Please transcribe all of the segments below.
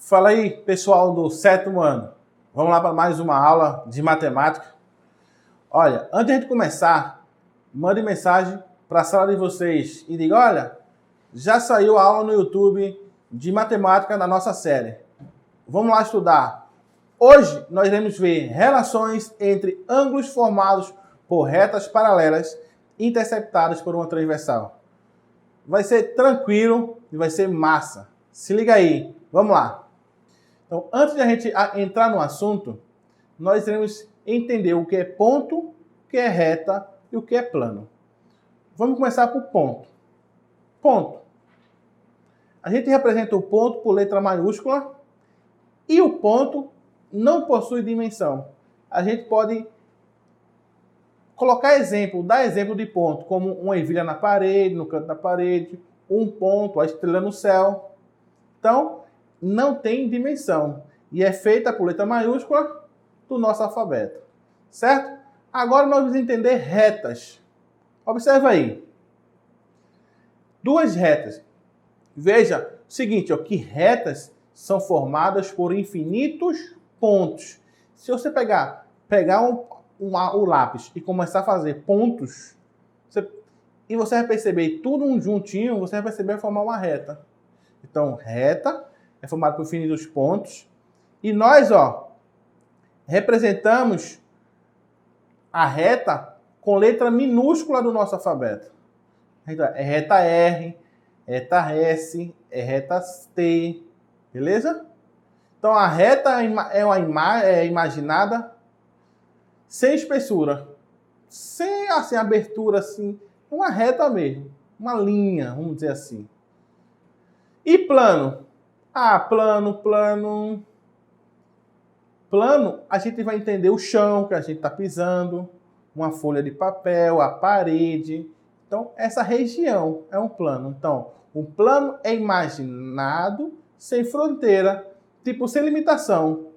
Fala aí, pessoal do 7º ano. Vamos lá para mais uma aula de matemática. Olha, antes de a gente começar, mande mensagem para a sala de vocês e diga, olha, já saiu a aula no YouTube de matemática na nossa série. Vamos lá estudar. Hoje nós iremos ver relações entre ângulos formados por retas paralelas interceptadas por uma transversal. Vai ser tranquilo e vai ser massa. Se liga aí, vamos lá. Então, antes de a gente entrar no assunto, nós iremos entender o que é ponto, o que é reta e o que é plano. Vamos começar por ponto. Ponto. A gente representa o ponto por letra maiúscula e o ponto não possui dimensão. A gente pode colocar exemplo, dar exemplo de ponto, como uma ervilha na parede, no canto da parede, um ponto, a estrela no céu. Então, não tem dimensão e é feita por letra maiúscula do nosso alfabeto, certo? Agora nós vamos entender retas. Observa aí. Duas retas. Veja o seguinte, ó, que retas são formadas por infinitos pontos. Se você pegar o lápis e começar a fazer pontos, e você vai perceber tudo um juntinho, você vai perceber formar uma reta. Então, reta é formada por infinitos pontos. E nós, ó, representamos a reta com letra minúscula do nosso alfabeto. É reta R, reta S, é reta T, beleza? Então, a reta é imaginada sem espessura, sem assim, abertura, assim, uma reta mesmo, uma linha, vamos dizer assim. E plano? Plano, a gente vai entender o chão que a gente está pisando, uma folha de papel, a parede. Então, essa região é um plano. Então, um plano é imaginado sem fronteira, tipo sem limitação.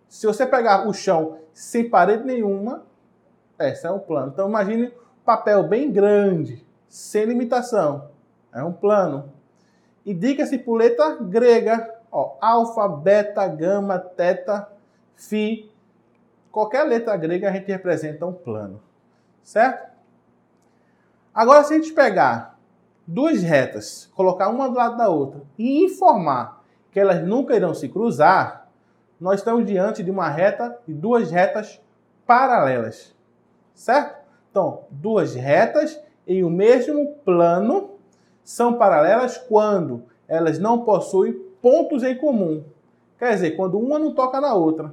Se você pegar o chão sem parede nenhuma, esse é um plano. Então, imagine um papel bem grande, sem limitação. É um plano. E diga-se por letra grega, ó, alfa, beta, gama, teta, fi. Qualquer letra grega a gente representa um plano, certo? Agora, se a gente pegar duas retas, colocar uma do lado da outra e informar que elas nunca irão se cruzar, nós estamos diante de uma reta e duas retas paralelas, certo? Então, duas retas em o mesmo plano são paralelas quando elas não possuem pontos em comum. Quer dizer, quando uma não toca na outra.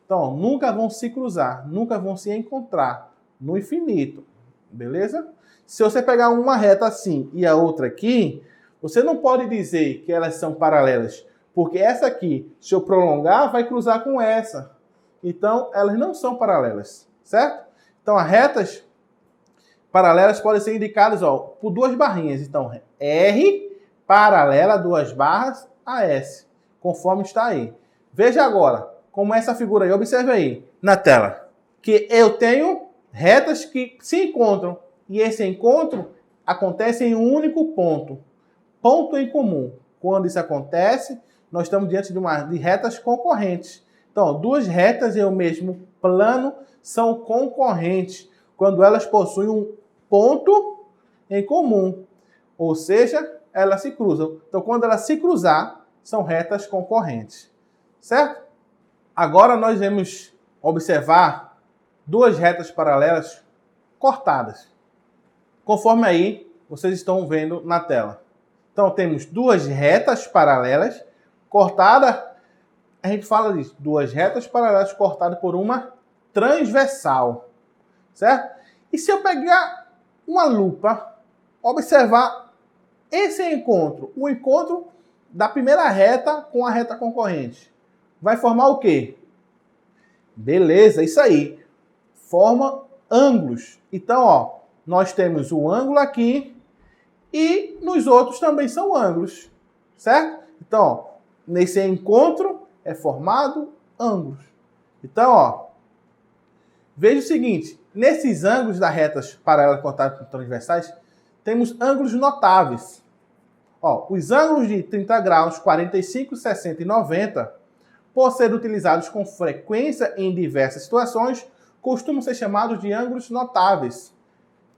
Então, nunca vão se cruzar, nunca vão se encontrar no infinito. Beleza? Se você pegar uma reta assim e a outra aqui, você não pode dizer que elas são paralelas, porque essa aqui, se eu prolongar, vai cruzar com essa. Então, elas não são paralelas, certo? Então, as retas paralelas podem ser indicadas, ó, por duas barrinhas. Então, R paralela, duas barras, a S, conforme está aí. Veja agora como essa figura aí, observe aí na tela, que eu tenho retas que se encontram e esse encontro acontece em um único ponto, ponto em comum. Quando isso acontece, nós estamos diante de retas concorrentes. Então, duas retas em o mesmo plano são concorrentes quando elas possuem um ponto em comum, ou seja, elas se cruzam. Então, quando elas se cruzar, são retas concorrentes, certo? Agora nós vamos observar duas retas paralelas cortadas, conforme aí vocês estão vendo na tela. Então, temos duas retas paralelas cortadas, a gente fala disso, duas retas paralelas cortadas por uma transversal, certo? E se eu pegar uma lupa, observar esse encontro, o encontro da primeira reta com a reta concorrente, vai formar o quê? Beleza, isso aí. Forma ângulos. Então, ó, nós temos um ângulo aqui e nos outros também são ângulos, certo? Então, ó, nesse encontro é formado ângulos. Então, ó, veja o seguinte, nesses ângulos das retas paralelas cortadas por transversais, temos ângulos notáveis. Ó, os ângulos de 30 graus, 45, 60 e 90, por serem utilizados com frequência em diversas situações, costumam ser chamados de ângulos notáveis.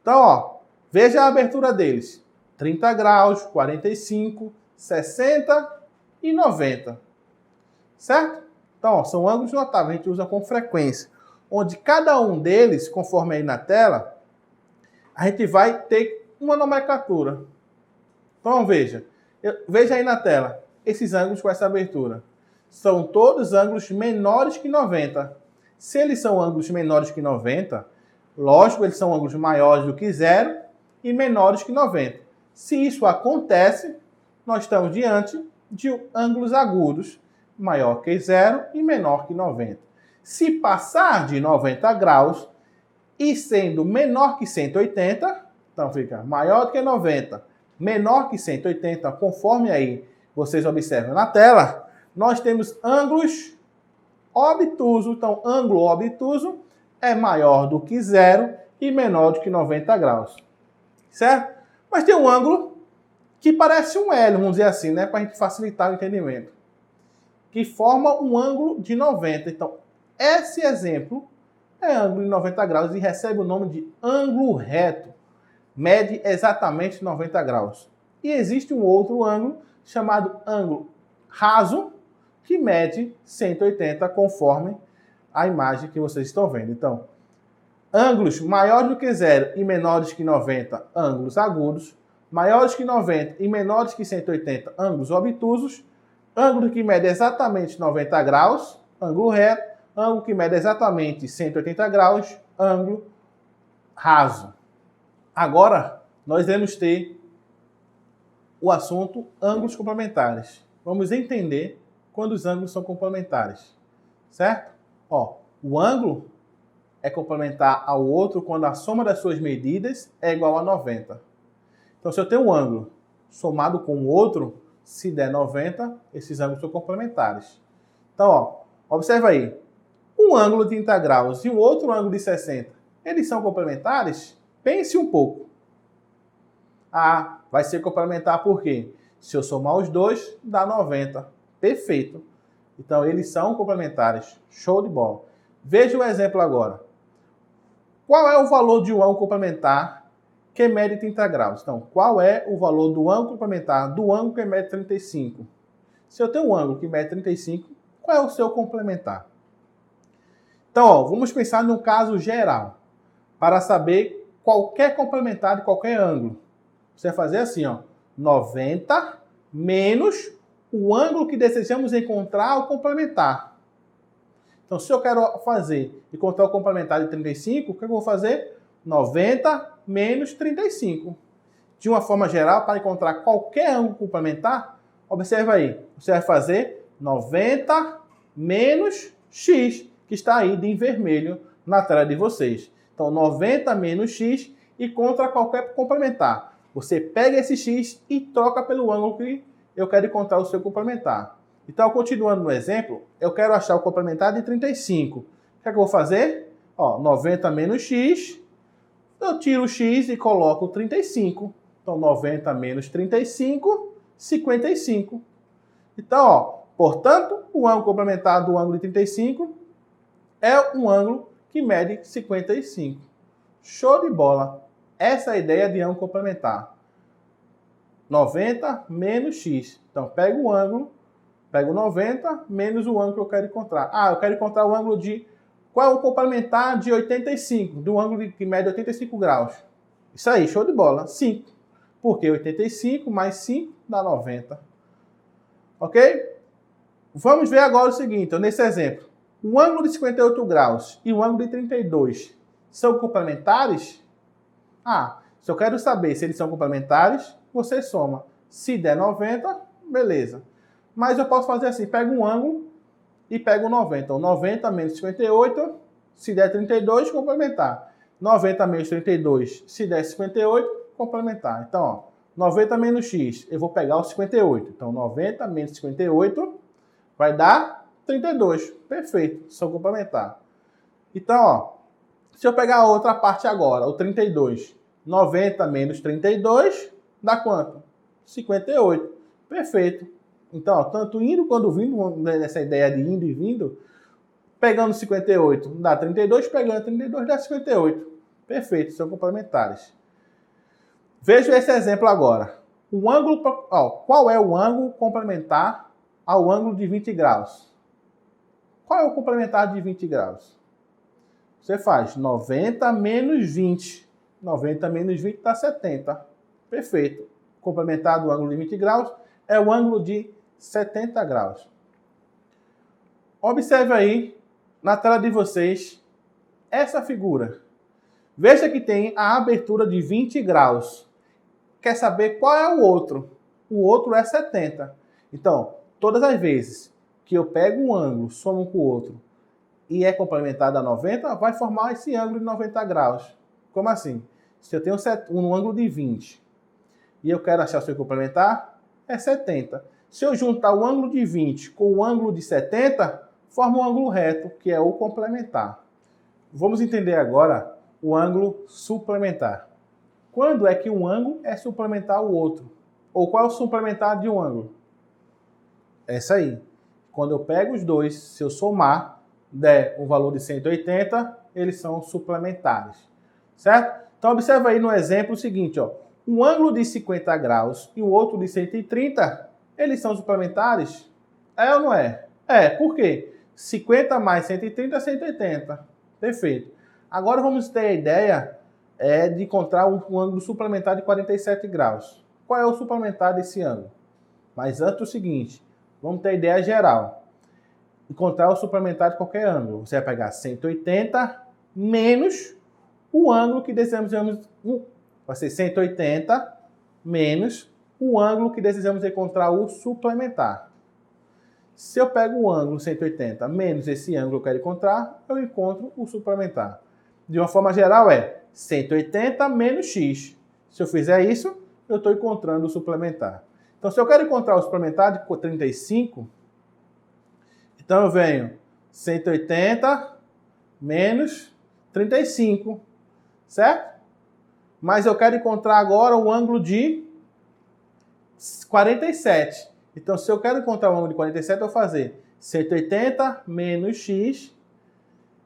Então, ó, veja a abertura deles. 30 graus, 45, 60 e 90. Certo? Então, ó, são ângulos notáveis, a gente usa com frequência. Onde cada um deles, conforme aí na tela, a gente vai ter uma nomenclatura. Então, veja aí na tela, esses ângulos com essa abertura. São todos ângulos menores que 90. Se eles são ângulos menores que 90, lógico, eles são ângulos maiores do que 0 e menores que 90. Se isso acontece, nós estamos diante de ângulos agudos, maior que 0 e menor que 90. Se passar de 90 graus e sendo menor que 180, então fica maior do que 90, menor que 180, conforme aí vocês observam na tela, nós temos ângulos obtusos. Então, ângulo obtuso é maior do que 0 e menor do que 90 graus. Certo? Mas tem um ângulo que parece um L, vamos dizer assim, né? Para a gente facilitar o entendimento. Que forma um ângulo de 90. Então, esse exemplo é ângulo de 90 graus e recebe o nome de ângulo reto. Mede exatamente 90 graus. E existe um outro ângulo chamado ângulo raso, que mede 180 conforme a imagem que vocês estão vendo. Então, ângulos maiores do que 0 e menores que 90, ângulos agudos. Maiores que 90 e menores que 180, ângulos obtusos. Ângulo que mede exatamente 90 graus, ângulo reto. Ângulo que mede exatamente 180 graus, ângulo raso. Agora, nós vamos ter o assunto ângulos complementares. Vamos entender quando os ângulos são complementares, certo? Ó, o ângulo é complementar ao outro quando a soma das suas medidas é igual a 90. Então, se eu tenho um ângulo somado com o outro, se der 90, esses ângulos são complementares. Então, ó, observa aí. Um ângulo de 30 graus e um outro ângulo de 60, eles são complementares? Pense um pouco. Ah, vai ser complementar por quê? Se eu somar os dois, dá 90. Perfeito. Então, eles são complementares. Show de bola. Veja o exemplo agora. Qual é o valor de um ângulo complementar que mede 30 graus? Então, qual é o valor do ângulo complementar do ângulo que mede 35? Se eu tenho um ângulo que mede 35, qual é o seu complementar? Então, ó, vamos pensar num caso geral, para saber qualquer complementar de qualquer ângulo. Você vai fazer assim, ó, 90 menos o ângulo que desejamos encontrar o complementar. Então, se eu quero encontrar o complementar de 35, o que eu vou fazer? 90 menos 35. De uma forma geral, para encontrar qualquer ângulo complementar, observa aí, você vai fazer 90 menos x, que está aí em vermelho na tela de vocês. Então, 90 menos x e contra qualquer complementar. Você pega esse x e troca pelo ângulo que eu quero encontrar o seu complementar. Então, continuando no exemplo, eu quero achar o complementar de 35. O que é que eu vou fazer? Ó, 90 menos x, eu tiro o x e coloco 35. Então, 90 menos 35, 55. Então, ó, portanto, o ângulo complementar do ângulo de 35 é um ângulo que mede 55. Show de bola! Essa é a ideia de ângulo complementar. 90 menos x. Então, pego o ângulo, pego 90 menos o ângulo que eu quero encontrar. Ah, eu quero encontrar o ângulo de... Qual é o complementar de 85? Do ângulo que mede 85 graus. Isso aí, show de bola. 5. Porque 85 mais 5 dá 90. Ok? Vamos ver agora o seguinte, nesse exemplo. O ângulo de 58 graus e o ângulo de 32 são complementares? Ah, se eu quero saber se eles são complementares, você soma. Se der 90, beleza. Mas eu posso fazer assim, pego um ângulo e pego 90. Então, 90 menos 58, se der 32, complementar. 90 menos 32, se der 58, complementar. Então, ó, 90 menos x, eu vou pegar o 58. Então, 90 menos 58 vai dar 32. Perfeito, só complementar. Então, ó, se eu pegar a outra parte agora, o 32, 90 menos 32, dá quanto? 58. Perfeito. Então, ó, tanto indo quanto vindo, nessa ideia de indo e vindo, pegando 58 dá 32, pegando 32 dá 58. Perfeito, são complementares. Veja esse exemplo agora. O ângulo, ó, qual é o ângulo complementar ao ângulo de 20 graus? Qual é o complementar de 20 graus? Você faz 90 menos 20. 90 menos 20 dá 70. Perfeito. Complementar do ângulo de 20 graus é o ângulo de 70 graus. Observe aí na tela de vocês essa figura. Veja que tem a abertura de 20 graus. Quer saber qual é o outro? O outro é 70. Então, todas as vezes que eu pego um ângulo, somo com o outro e é complementado a 90, vai formar esse ângulo de 90 graus. Como assim? Se eu tenho um ângulo de 20 e eu quero achar o seu complementar, é 70. Se eu juntar o ângulo de 20 com o ângulo de 70, forma um ângulo reto, que é o complementar. Vamos entender agora o ângulo suplementar. Quando é que um ângulo é suplementar ao outro? Ou qual é o suplementar de um ângulo? Essa aí. Quando eu pego os dois, se eu somar, der o valor de 180, eles são suplementares. Certo? Então, observa aí no exemplo o seguinte, ó. Um ângulo de 50 graus e o outro de 130, eles são suplementares? É ou não é? É, por quê? 50 mais 130 é 180. Perfeito. Agora vamos ter a ideia de encontrar um ângulo suplementar de 47 graus. Qual é o suplementar desse ângulo? Mas antes o seguinte, vamos ter a ideia geral. Encontrar o suplementar de qualquer ângulo. Você vai pegar 180 menos o ângulo que desejamos. Vai ser 180 menos o ângulo que desejamos encontrar o suplementar. Se eu pego o ângulo 180 menos esse ângulo que eu quero encontrar, eu encontro o suplementar. De uma forma geral é 180 menos x. Se eu fizer isso, eu estou encontrando o suplementar. Então, se eu quero encontrar o suplementar de 35, então eu venho 180 menos 35, certo? Mas eu quero encontrar agora o ângulo de 47. Então, se eu quero encontrar o ângulo de 47, eu vou fazer 180 menos x,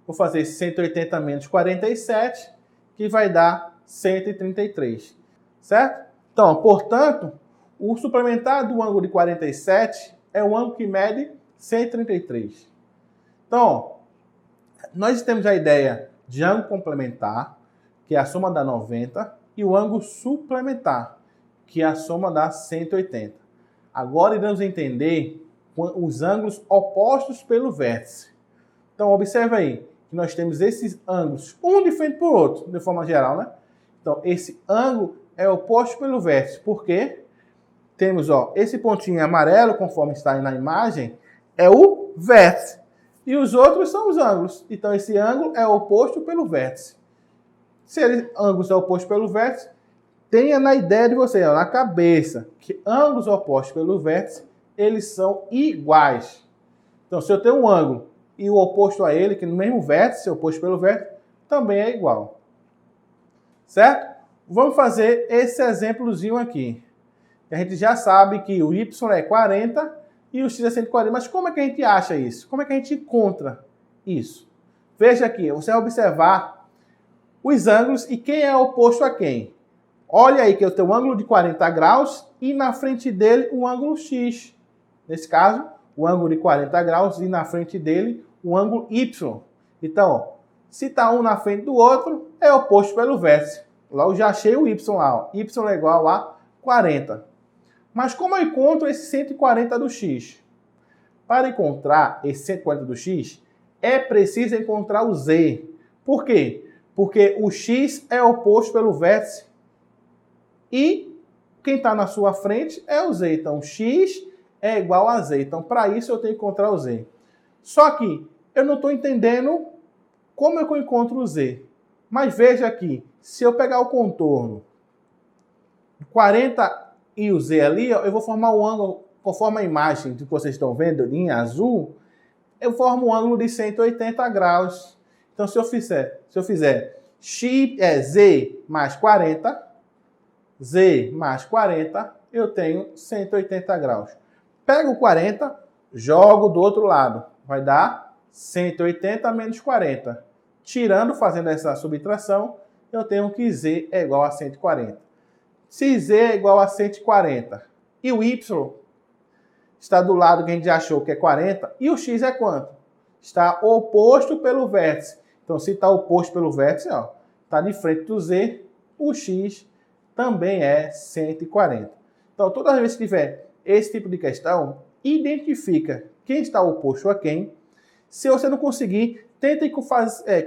vou fazer 180 menos 47, que vai dar 133, certo? Então, portanto, o suplementar do ângulo de 47 é o ângulo que mede 133. Então, nós temos a ideia de ângulo complementar, que é a soma da 90, e o ângulo suplementar, que é a soma da 180. Agora iremos entender os ângulos opostos pelo vértice. Então, observe aí que nós temos esses ângulos, um de frente para o outro, de forma geral, né? Então, esse ângulo é oposto pelo vértice. Por quê? Temos, ó, esse pontinho amarelo, conforme está aí na imagem, é o vértice. E os outros são os ângulos. Então, esse ângulo é oposto pelo vértice. Se ele ângulos é oposto pelo vértice, tenha na ideia de você, ó, na cabeça, que ângulos opostos pelo vértice, eles são iguais. Então, se eu tenho um ângulo e o oposto a ele, que no mesmo vértice, oposto pelo vértice, também é igual. Certo? Vamos fazer esse exemplozinho aqui. A gente já sabe que o y é 40 e o x é 140. Mas como é que a gente acha isso? Como é que a gente encontra isso? Veja aqui, você vai observar os ângulos e quem é oposto a quem. Olha aí que eu tenho um ângulo de 40 graus e na frente dele um ângulo x. Nesse caso, o ângulo de 40 graus e na frente dele um ângulo y. Então, ó, se está um na frente do outro, é oposto pelo vértice. Logo já achei o y lá. Ó. Y é igual a 40. Mas como eu encontro esse 140 do x? Para encontrar esse 140 do x, é preciso encontrar o z. Por quê? Porque o x é oposto pelo vértice e quem está na sua frente é o z. Então, x é igual a z. Então, para isso, eu tenho que encontrar o z. Só que eu não estou entendendo como é que eu encontro o z. Mas veja aqui, se eu pegar o contorno 40 e o z ali, ó, eu vou formar um ângulo, conforme a imagem que vocês estão vendo em azul, eu formo um ângulo de 180 graus. Então, se eu fizer z mais 40, eu tenho 180 graus. Pego o 40, jogo do outro lado. Vai dar 180 menos 40. Tirando, fazendo essa subtração, eu tenho que Z é igual a 140. Se Z é igual a 140 e o Y está do lado que a gente já achou que é 40, e o X é quanto? Está oposto pelo vértice. Então, se está oposto pelo vértice, está de frente do Z, o X também é 140. Então, toda vez que tiver esse tipo de questão, identifica quem está oposto a quem. Se você não conseguir, tente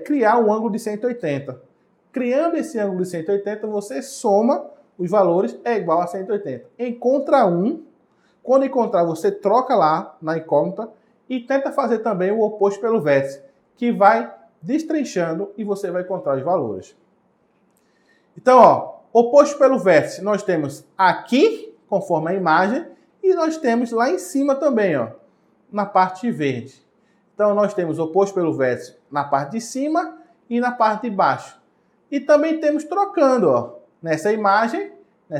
criar um ângulo de 180. Criando esse ângulo de 180, você soma os valores, é igual a 180. Encontra um, quando encontrar, você troca lá na incógnita e tenta fazer também o oposto pelo vértice, que vai destrinchando e você vai encontrar os valores. Então, oposto pelo vértice, nós temos aqui, conforme a imagem, e nós temos lá em cima também, na parte verde. Então, nós temos oposto pelo vértice na parte de cima e na parte de baixo. E também temos trocando, nessa imagem,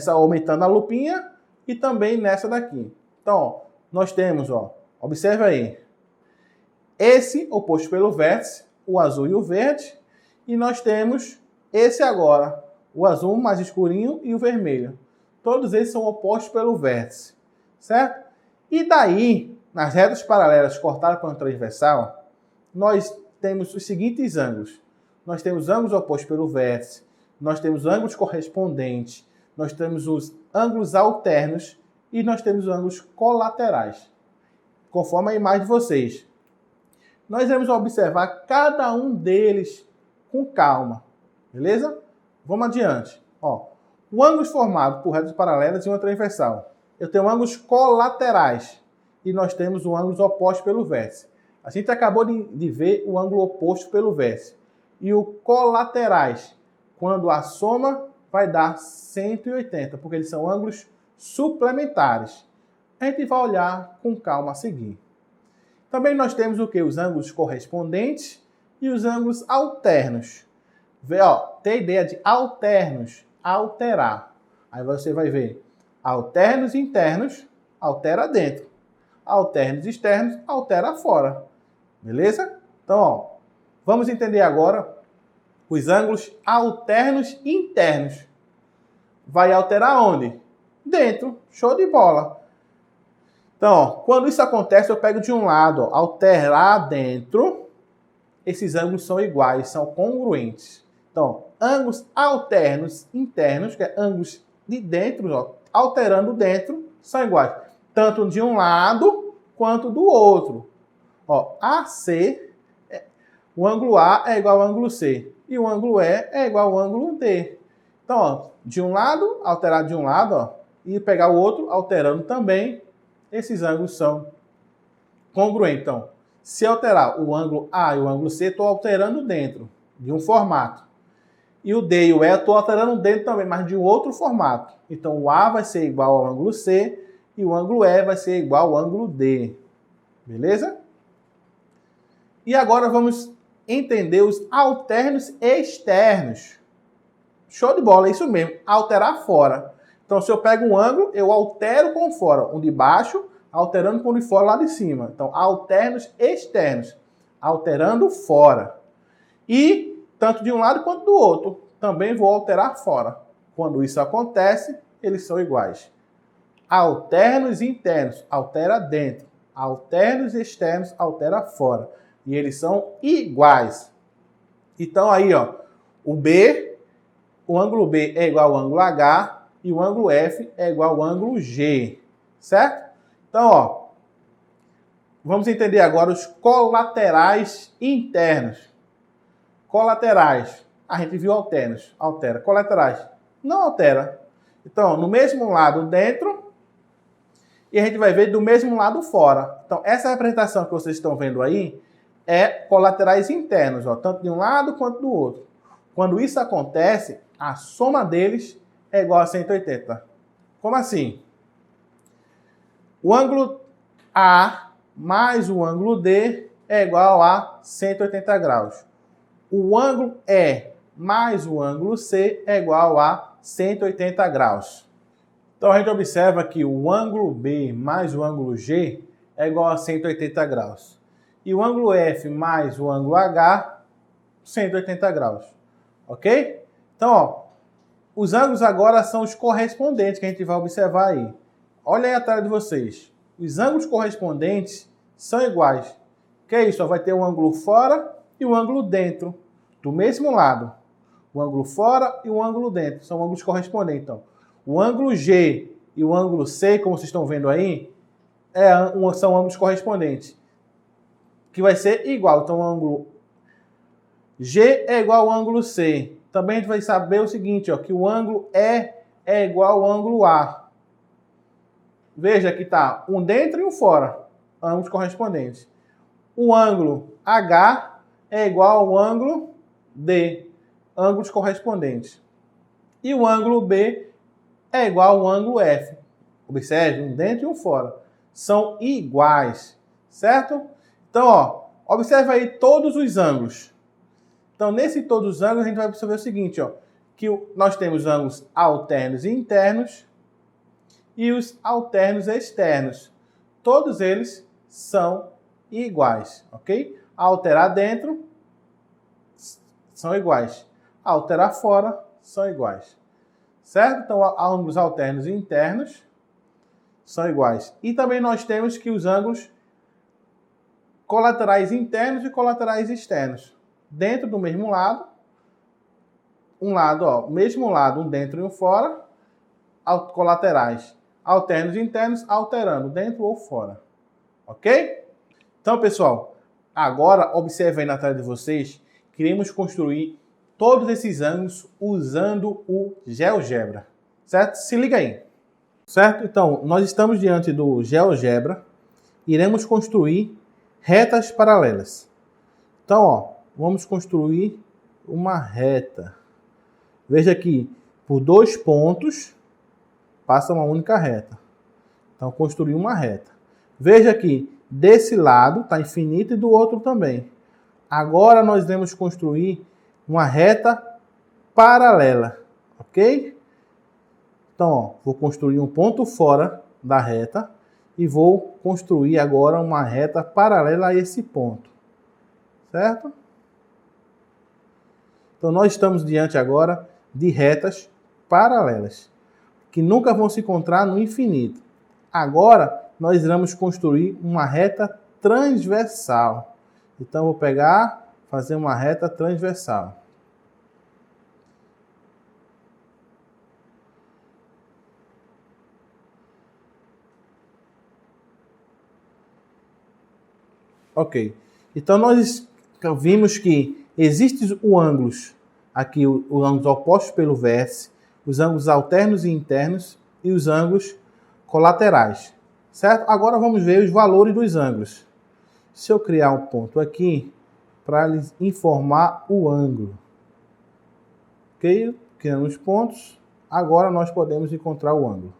aumentando a lupinha, e também nessa daqui. Então, nós temos, observe aí, esse oposto pelo vértice, o azul e o verde, e nós temos esse agora, o azul mais escurinho e o vermelho. Todos eles são opostos pelo vértice, certo? E daí, nas retas paralelas cortadas por um transversal, nós temos os seguintes ângulos. Nós temos ângulos opostos pelo vértice, nós temos ângulos correspondentes, nós temos os ângulos alternos e nós temos os ângulos colaterais, conforme a imagem de vocês. Nós vamos observar cada um deles com calma, beleza? Vamos adiante. O ângulo formado por retas paralelas e uma transversal. Eu tenho ângulos colaterais e nós temos o ângulo oposto pelo vértice. A gente acabou de ver o ângulo oposto pelo vértice. E o colaterais, quando a soma vai dar 180, porque eles são ângulos suplementares. A gente vai olhar com calma a seguir. Também nós temos o que? Os ângulos correspondentes e os ângulos alternos. Vê, tem a ideia de alternos, alterar. Aí você vai ver alternos internos, altera dentro. Alternos externos, altera fora. Beleza? Então, vamos entender agora os ângulos alternos internos. Vai alterar onde? Dentro. Show de bola. Então, quando isso acontece, eu pego de um lado, alterar dentro. Esses ângulos são iguais, são congruentes. Então, ângulos alternos internos, que é ângulos de dentro, alterando dentro, são iguais. Tanto de um lado, quanto do outro. AC, o ângulo A é igual ao ângulo C. E o ângulo E é igual ao ângulo D. Então, de um lado, alterar de um lado, e pegar o outro, alterando também, esses ângulos são congruentes. Então, se alterar o ângulo A e o ângulo C, estou alterando dentro de um formato. E o D e o E, estou alterando dentro também, mas de um outro formato. Então, o A vai ser igual ao ângulo C e o ângulo E vai ser igual ao ângulo D. Beleza? E agora vamos entender os alternos externos. Show de bola, é isso mesmo, alterar fora. Então, se eu pego um ângulo, eu altero com fora, um de baixo, alterando com o de fora lá de cima. Então, alternos externos, alterando fora. E, tanto de um lado quanto do outro, também vou alterar fora. Quando isso acontece, eles são iguais. Alternos internos, altera dentro. Alternos externos, altera fora. E eles são iguais. Então, aí, o ângulo B é igual ao ângulo H, e o ângulo F é igual ao ângulo G, certo? Então, vamos entender agora os colaterais internos. Colaterais, a gente viu alternos, altera. Colaterais, não altera. Então, no mesmo lado dentro, e a gente vai ver do mesmo lado fora. Então, essa representação que vocês estão vendo aí é colaterais internos, tanto de um lado quanto do outro. Quando isso acontece, a soma deles é igual a 180. Como assim? O ângulo A mais o ângulo D é igual a 180 graus. O ângulo E mais o ângulo C é igual a 180 graus. Então a gente observa que o ângulo B mais o ângulo G é igual a 180 graus. E o ângulo F mais o ângulo H, 180 graus. Ok? Então, ó, os ângulos agora são os correspondentes que a gente vai observar aí. Olha aí a tela de vocês. Os ângulos correspondentes são iguais. Que é isso? Ó, vai ter um ângulo fora e um ângulo dentro, do mesmo lado. O ângulo fora e o ângulo dentro. São ângulos correspondentes. Então, o ângulo G e o ângulo C, como vocês estão vendo aí, são ângulos correspondentes. Que vai ser igual. Então, o ângulo G é igual ao ângulo C. Também a gente vai saber o seguinte, ó, que o ângulo E é igual ao ângulo A. Veja que está um dentro e um fora. Ângulos correspondentes. O ângulo H é igual ao ângulo D. Ângulos correspondentes. E o ângulo B é igual ao ângulo F. Observe, um dentro e um fora. São iguais, certo? Então, ó, observe aí todos os ângulos. Então, nesse todos os ângulos, a gente vai observar o seguinte, ó, que nós temos ângulos alternos e internos e os alternos externos. Todos eles são iguais, ok? Alterar dentro são iguais. Alterar fora são iguais. Certo? Então, ângulos alternos e internos são iguais. E também nós temos que os ângulos colaterais internos e colaterais externos. Dentro do mesmo lado, um lado, ó, mesmo lado, um dentro e um fora, colaterais. Alternos e internos, alterando, dentro ou fora. Ok? Então, pessoal, agora observe aí na tela de vocês, queremos construir todos esses ângulos usando o GeoGebra, certo? Se liga aí, certo? Então, nós estamos diante do GeoGebra, iremos construir retas paralelas. Então, ó, vamos construir uma reta. Veja que por 2 pontos passa uma única reta. Então, construir uma reta. Veja que desse lado está infinito e do outro também. Agora nós vamos construir uma reta paralela, ok? Então, ó, vou construir um ponto fora da reta e vou construir agora uma reta paralela a esse ponto, certo? Então, nós estamos diante agora de retas paralelas, que nunca vão se encontrar no infinito. Agora, nós iremos construir uma reta transversal. Então, vou pegar, fazer uma reta transversal. Ok. Então, nós vimos que existem os ângulos, aqui os ângulos opostos pelo vértice, os ângulos alternos e internos e os ângulos colaterais. Certo? Agora vamos ver os valores dos ângulos. Se eu criar um ponto aqui, para lhes informar o ângulo. Ok? Criamos pontos. Agora nós podemos encontrar o ângulo.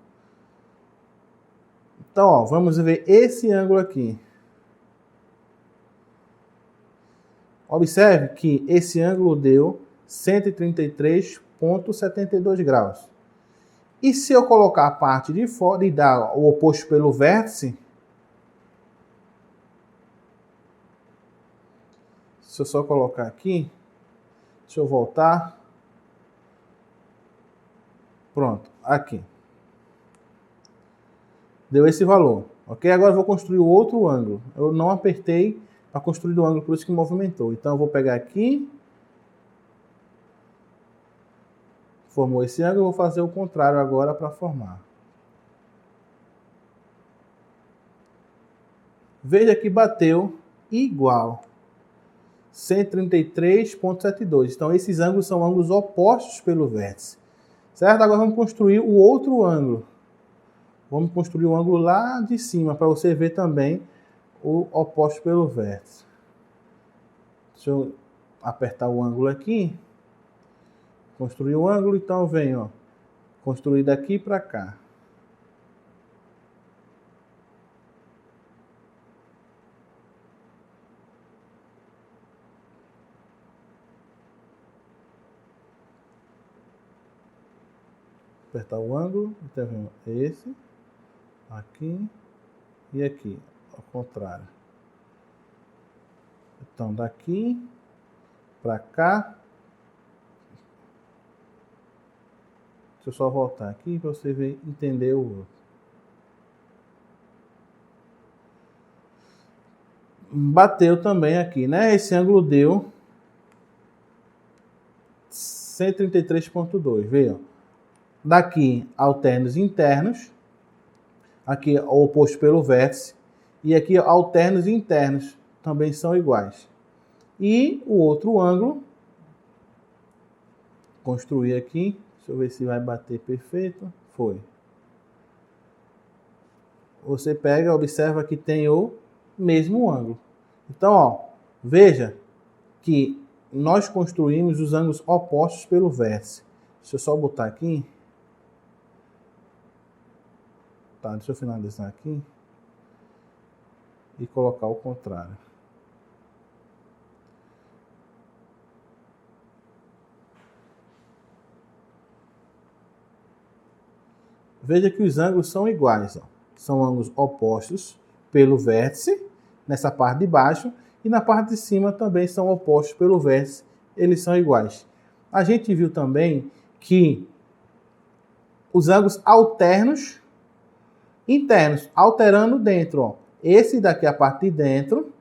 Então, ó, vamos ver esse ângulo aqui. Observe que esse ângulo deu 133,72 graus. E se eu colocar a parte de fora e dar o oposto pelo vértice, se eu só colocar aqui, deixa eu voltar. Pronto, aqui. Deu esse valor, ok? Agora eu vou construir o outro ângulo. Eu não apertei para construir o ângulo, por isso que movimentou. Então eu vou pegar aqui, formou esse ângulo, eu vou fazer o contrário agora para formar. Veja que bateu igual. 133,72. Então esses ângulos são ângulos opostos pelo vértice. Certo? Agora vamos construir o outro ângulo. Vamos construir o ângulo lá de cima, para você ver também o oposto pelo vértice. Deixa eu apertar o ângulo aqui. Construir o ângulo, então vem, ó, construir daqui para cá. apertar o ângulo, tá vendo? Esse, aqui e aqui, ao contrário. Então, daqui para cá. Deixa eu só voltar aqui para você ver, entender o outro. Bateu também aqui, né? Esse ângulo deu 133,2. Veja, daqui alternos internos, aqui o oposto pelo vértice, e aqui alternos internos também são iguais. E o outro ângulo, construir aqui, deixa eu ver se vai bater perfeito. Foi. Você pega, observa que tem o mesmo ângulo. Então, ó, veja que nós construímos os ângulos opostos pelo vértice. Deixa eu só botar aqui. Tá, deixa eu finalizar aqui. E colocar o contrário. Veja que os ângulos são iguais, ó. São ângulos opostos pelo vértice, nessa parte de baixo, e na parte de cima também são opostos pelo vértice, eles são iguais. A gente viu também que os ângulos alternos, internos, alterando dentro, ó. Esse daqui, a parte de dentro,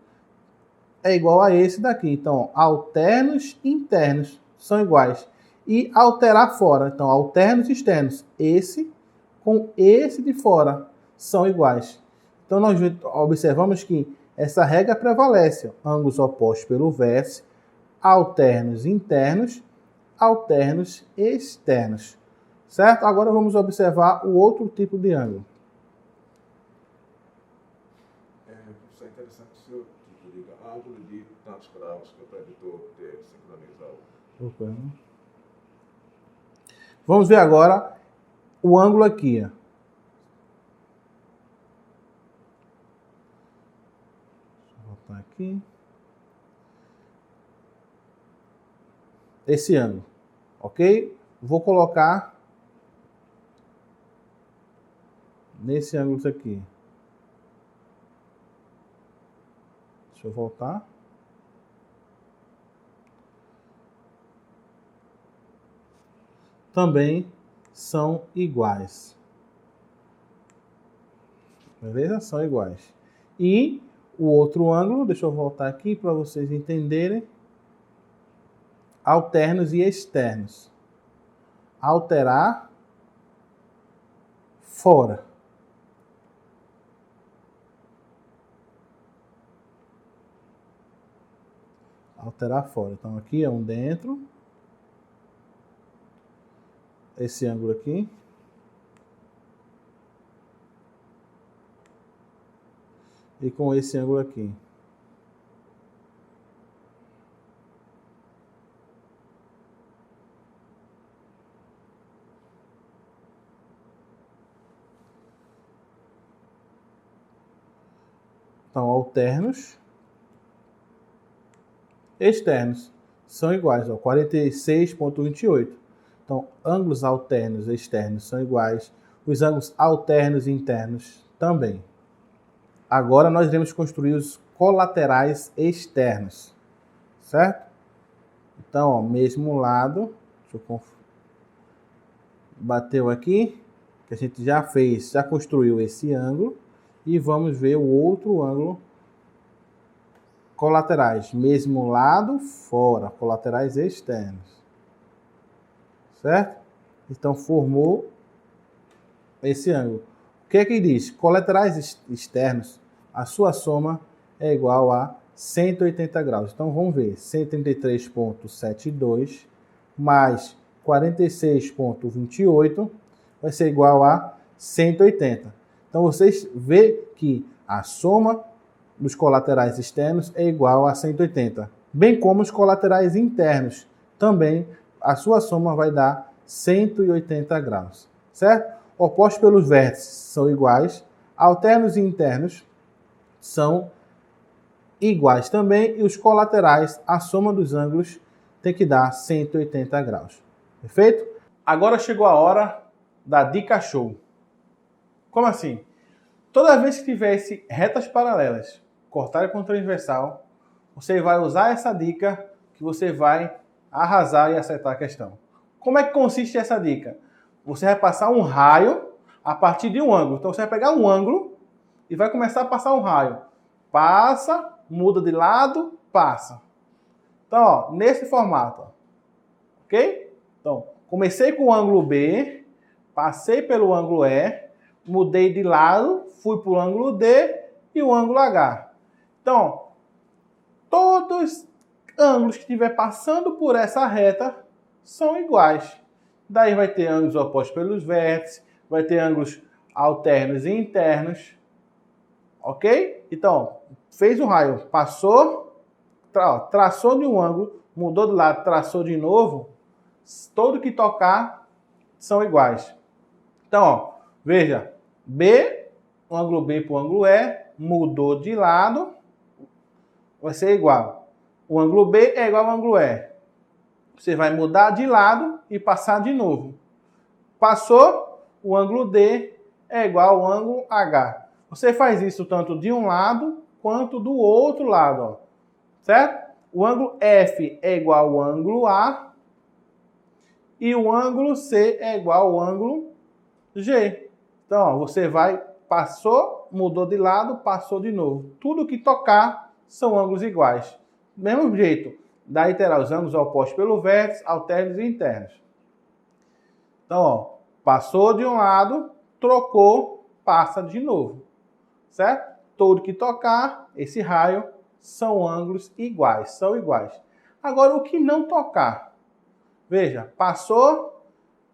é igual a esse daqui. Então, ó, alternos internos são iguais. E alterar fora, então, alternos externos, esse com esse de fora são iguais. Então, nós observamos que essa regra prevalece. Ângulos opostos pelo vértice, alternos internos, alternos externos. Certo? Agora vamos observar o outro tipo de ângulo. Isso é interessante se eu diga ângulo de tantos graus que o preditor deve sincronizar. Vamos ver agora o ângulo aqui, ó. Deixa eu voltar aqui. Esse ângulo, ok? Vou colocar nesse ângulo aqui. Deixa eu voltar. Também são iguais. Beleza? São iguais. E o outro ângulo, deixa eu voltar aqui para vocês entenderem. Alternos e externos. Alterar fora. Alterar fora. Então aqui é um dentro. Esse ângulo aqui. E com esse ângulo aqui. Então, alternos, externos, são iguais, ó, 46,28. Então, ângulos alternos e externos são iguais, os ângulos alternos e internos também. Agora nós iremos construir os colaterais externos, certo? Então, ó, mesmo lado, deixa eu bateu aqui, que a gente já fez, já construiu esse ângulo, e vamos ver o outro ângulo colaterais, mesmo lado, fora, colaterais externos, certo? Então, formou esse ângulo. O que é que diz? Colaterais externos, a sua soma é igual a 180 graus. Então, vamos ver, 133,72 mais 46,28 vai ser igual a 180. Então, vocês veem que a soma dos colaterais externos é igual a 180. Bem como os colaterais internos. Também a sua soma vai dar 180 graus. Certo? Opostos pelos vértices são iguais. Alternos e internos são iguais também. E os colaterais, a soma dos ângulos tem que dar 180 graus. Perfeito? Agora chegou a hora da dica show. Como assim? Toda vez que tivesse retas paralelas cortadas com transversal, você vai usar essa dica que você vai arrasar e acertar a questão. Como é que consiste essa dica? Você vai passar um raio a partir de um ângulo. Então você vai pegar um ângulo e vai começar a passar um raio. Passa, muda de lado, passa. Então, ó, nesse formato. Ó. Ok? Então, comecei com o ângulo B, passei pelo ângulo E, mudei de lado, fui para o ângulo D e o ângulo H. Então, todos os ângulos que estiver passando por essa reta são iguais. Daí vai ter ângulos opostos pelos vértices, vai ter ângulos alternos e internos. Ok? Então, fez um raio, passou, traçou de um ângulo, mudou de lado, traçou de novo, todo que tocar são iguais. Então, ó, veja, B, o ângulo B para o ângulo E, mudou de lado, vai ser igual. O ângulo B é igual ao ângulo E. Você vai mudar de lado e passar de novo. Passou, o ângulo D é igual ao ângulo H. Você faz isso tanto de um lado quanto do outro lado, ó. Certo? O ângulo F é igual ao ângulo A e o ângulo C é igual ao ângulo G. Então, ó, você vai, passou, mudou de lado, passou de novo. Tudo que tocar são ângulos iguais. Do mesmo jeito, daí terá os ângulos opostos pelo vértice, alternos e internos. Então, ó, passou de um lado, trocou, passa de novo. Certo? Todo que tocar, esse raio, são ângulos iguais, são iguais. Agora, o que não tocar? Veja, passou,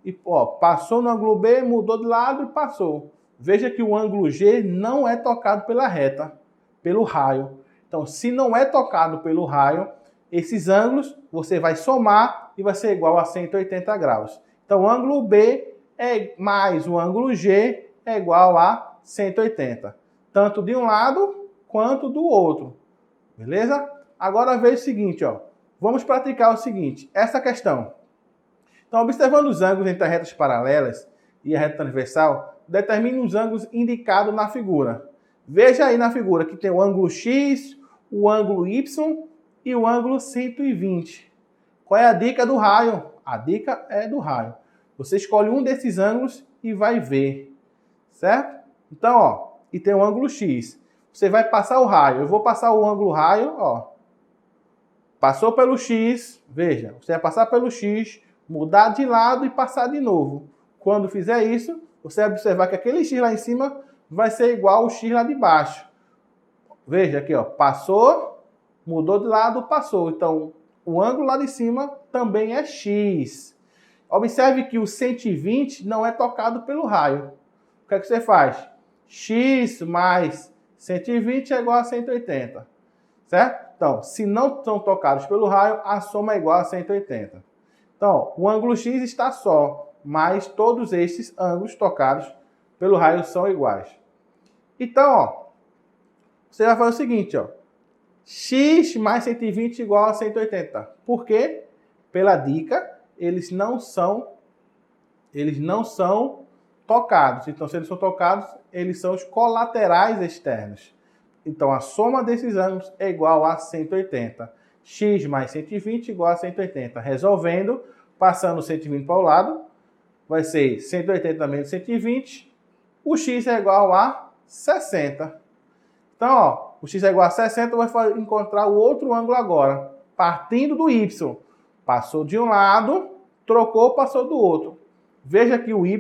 e, ó, passou no ângulo B, mudou de lado e passou. Veja que o ângulo G não é tocado pela reta, pelo raio. Então, se não é tocado pelo raio, esses ângulos você vai somar e vai ser igual a 180 graus. Então, o ângulo B mais o ângulo G é igual a 180. Tanto de um lado quanto do outro. Beleza? Agora veja o seguinte, ó. Vamos praticar o seguinte, essa questão. Então, observando os ângulos entre as retas paralelas e a reta transversal, determine os ângulos indicados na figura. Veja aí na figura que tem o ângulo X, o ângulo Y e o ângulo 120. Qual é a dica do raio? A dica é do raio. Você escolhe um desses ângulos e vai ver. Certo? Então, ó, e tem o ângulo X. Você vai passar o raio. Eu vou passar o ângulo raio, ó. Passou pelo X, veja, você vai passar pelo X, mudar de lado e passar de novo. Quando fizer isso, você vai observar que aquele X lá em cima vai ser igual ao X lá de baixo. Veja aqui, ó, passou, mudou de lado, passou. Então, o ângulo lá de cima também é X. Observe que o 120 não é tocado pelo raio. O que é que você faz? X mais 120 é igual a 180. Certo? Então, se não são tocados pelo raio, a soma é igual a 180. Então, o ângulo X está só, mas todos estes ângulos tocados pelo raio são iguais. Então, ó, você vai fazer o seguinte, ó. X mais 120 igual a 180. Por quê? Pela dica, eles não são tocados. Então, se eles são tocados, eles são os colaterais externos. Então, a soma desses ângulos é igual a 180. X mais 120 igual a 180. Resolvendo, passando 120 para o lado, vai ser 180 menos 120. O x é igual a 60. Então, ó, o x é igual a 60, vai encontrar o outro ângulo agora. Partindo do y. Passou de um lado, trocou, passou do outro. Veja que o y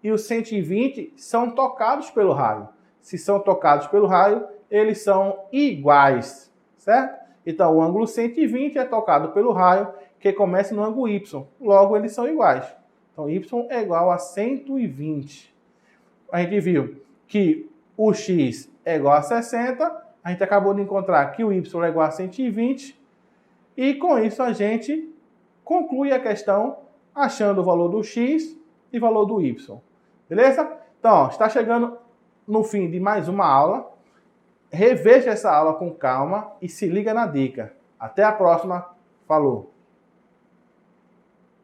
e o 120 são tocados pelo raio. Se são tocados pelo raio, eles são iguais, certo? Então, o ângulo 120 é tocado pelo raio, que começa no ângulo y. Logo, eles são iguais. Então, y é igual a 120. A gente viu que o x é igual a 60. A gente acabou de encontrar que o y é igual a 120. E, com isso, a gente conclui a questão achando o valor do x e o valor do y. Beleza? Então, ó, está chegando no fim de mais uma aula. Reveja essa aula com calma e se liga na dica. Até a próxima. Falou!